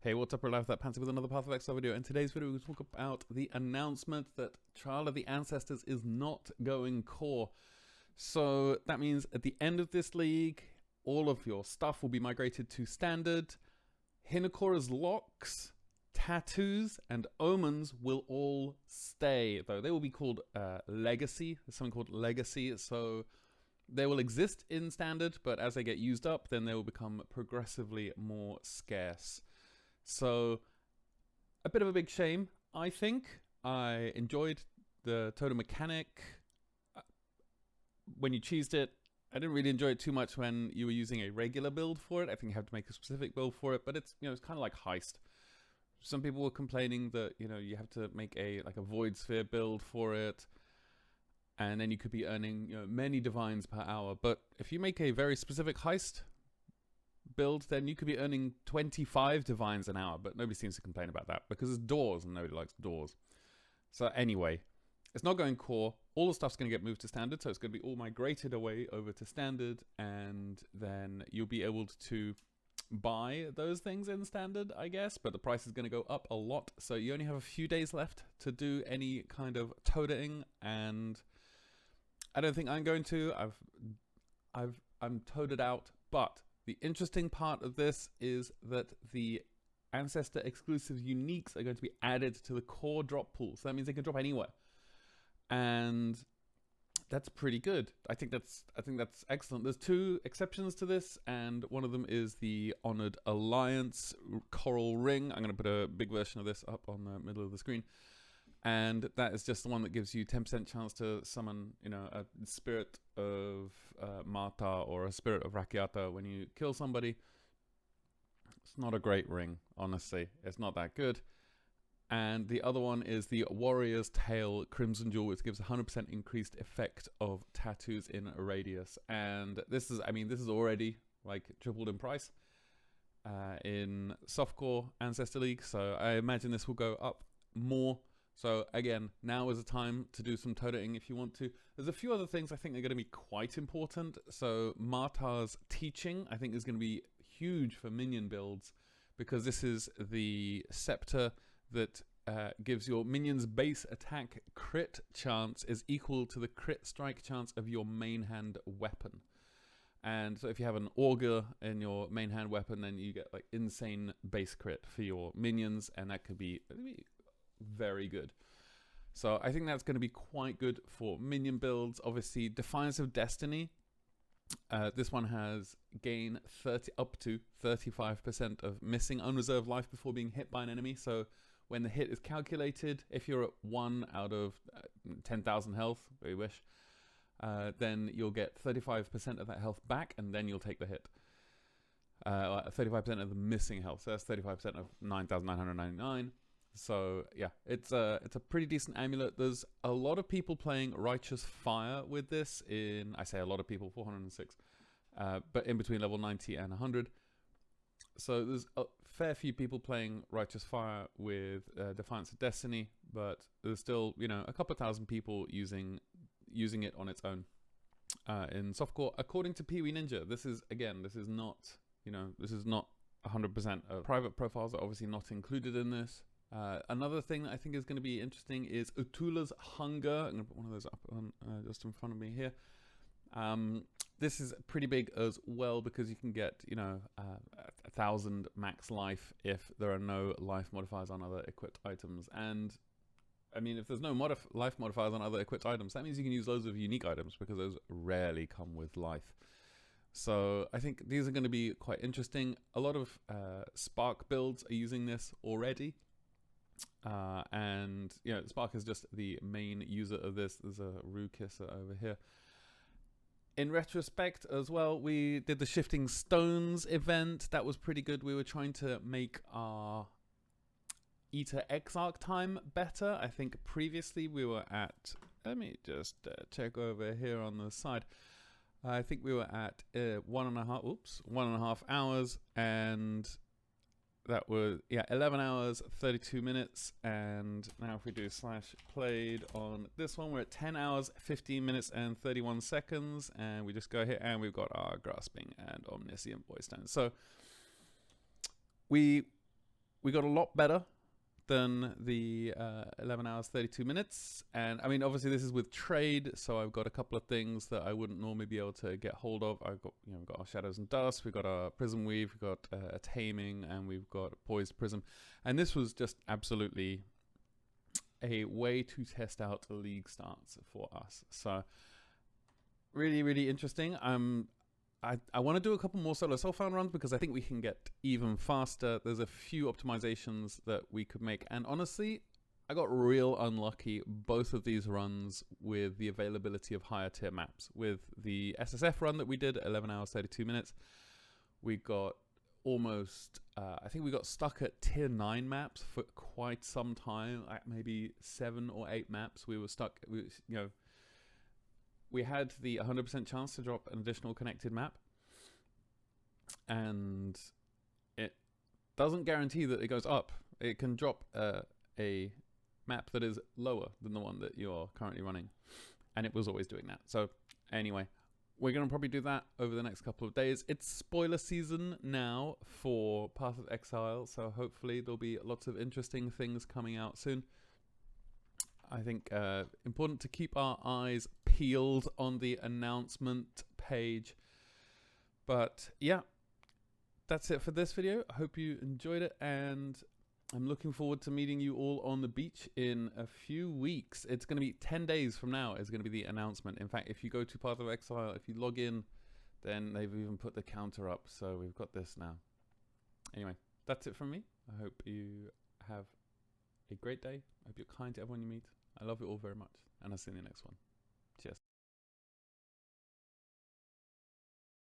Hey, what's up, Life Without Pants with another Path of Exile video. In today's video, we're going to talk about the announcement that Trial of the Ancestors is not going core. So that means at the end of this league, all of your stuff will be migrated to standard. Hinakora's locks, tattoos, and omens will all stay, though they will be called legacy. There's something called legacy, so they will exist in standard, but as they get used up, then they will become progressively more scarce. So, a bit of a big shame, I think. I enjoyed the ToTA mechanic when you cheesed it. I didn't really enjoy it too much when you were using a regular build for it. I think you have to make a specific build for it, but it's, it's kind of like Heist. Some people were complaining that, you have to make a Void Sphere build for it, and then you could be earning, many divines per hour. But if you make a very specific Heist build, then you could be earning 25 divines an hour, but nobody seems to complain about that because it's doors and nobody likes doors. So anyway, it's not going core. All the stuff's going to get moved to standard, so it's going to be all migrated away over to standard, and then you'll be able to buy those things in standard, I guess, but the price is going to go up a lot. So you only have a few days left to do any kind of ToTAing, and I don't think I'm going to. I'm ToTA'd out, but the interesting part of this is that the Ancestor exclusive uniques are going to be added to the core drop pool. So that means they can drop anywhere. And that's pretty good. I think that's excellent. There's two exceptions to this, and one of them is the Honored Alliance Coral Ring. I'm going to put a big version of this up on the middle of the screen. And that is just the one that gives you 10% chance to summon, a spirit of Marta or a spirit of Rakiata when you kill somebody. It's not a great ring, honestly. It's not that good. And the other one is the Warrior's Tale Crimson Jewel, which gives 100% increased effect of tattoos in a radius. And this is already like tripled in price in softcore Ancestor League. So I imagine this will go up more. So again, now is the time to do some ToTAing if you want to. There's a few other things I think are going to be quite important. So Marta's Teaching, I think, is going to be huge for minion builds, because this is the scepter that gives your minion's base attack crit chance is equal to the crit strike chance of your main hand weapon. And so if you have an augur in your main hand weapon, then you get like insane base crit for your minions, and that could be very good. So I think that's going to be quite good for minion builds. Obviously, Defiance of Destiny. This one has gain up to 35% of missing unreserved life before being hit by an enemy. So when the hit is calculated, if you're at 1 out of 10,000 health, we wish, then you'll get 35% of that health back, and then you'll take the hit. 35% of the missing health. So that's 35% of 9,999. So yeah, it's a pretty decent amulet. There's a lot of people playing Righteous Fire with this I say a lot of people, 406, but in between level 90 and 100. So there's a fair few people playing Righteous Fire with Defiance of Destiny, but there's still, a couple thousand people using it on its own in softcore. According to PoE Ninja, this is not, this is not 100%. Private profiles are obviously not included in this. Another thing that I think is going to be interesting is Utula's Hunger. I'm going to put one of those up on, just in front of me here. This is pretty big as well, because you can get, 1,000 max life if there are no life modifiers on other equipped items. And I mean, if there's no life modifiers on other equipped items, that means you can use loads of unique items, because those rarely come with life. So I think these are going to be quite interesting. A lot of Spark builds are using this already. And Spark is just the main user of this. There's a Rue Kisser over here. In retrospect as well, we did the Shifting Stones event. That was pretty good. We were trying to make our Eater Exarch time better. I think previously we were at, let me just check over here on the side. I think we were at 1.5 hours, and that was 11 hours 32 minutes. And now if we do /played on this one, we're at 10 hours 15 minutes and 31 seconds, and we just go here and we've got our Grasping and Omniscient Voice Stones. So we we got a lot better than the 11 hours 32 minutes, and I mean obviously this is with trade, so I've got a couple of things that I wouldn't normally be able to get hold of. I've got, you know, we've got our shadows and dust, we've got our prism weave, we've got a taming, and we've got a poised prism, and this was just absolutely a way to test out league starts for us. So really interesting. I want to do a couple more solo soulfound runs because I think we can get even faster. There's a few optimizations that we could make, and honestly I got real unlucky both of these runs with the availability of higher tier maps. With the SSF run that we did, 11 hours 32 minutes, we got almost I think we got stuck at tier 9 maps for quite some time, like maybe 7 or 8 maps. We were stuck, you know, we had the 100% chance to drop an additional connected map, and it doesn't guarantee that it goes up. It can drop a map that is lower than the one that you're currently running, and it was always doing that. So anyway, we're going to probably do that over the next couple of days. It's spoiler season now for Path of Exile, so hopefully there'll be lots of interesting things coming out soon. I think important to keep our eyes peeled on the announcement page. But yeah, that's it for this video. I hope you enjoyed it, and I'm looking forward to meeting you all on the beach in a few weeks. It's going to be 10 days from now is going to be the announcement. In fact, if you go to Path of Exile, if you log in, then they've even put the counter up. So we've got this now. Anyway, that's it from me. I hope you have a great day. I hope you're kind to everyone you meet. I love you all very much, and I'll see you in the next one.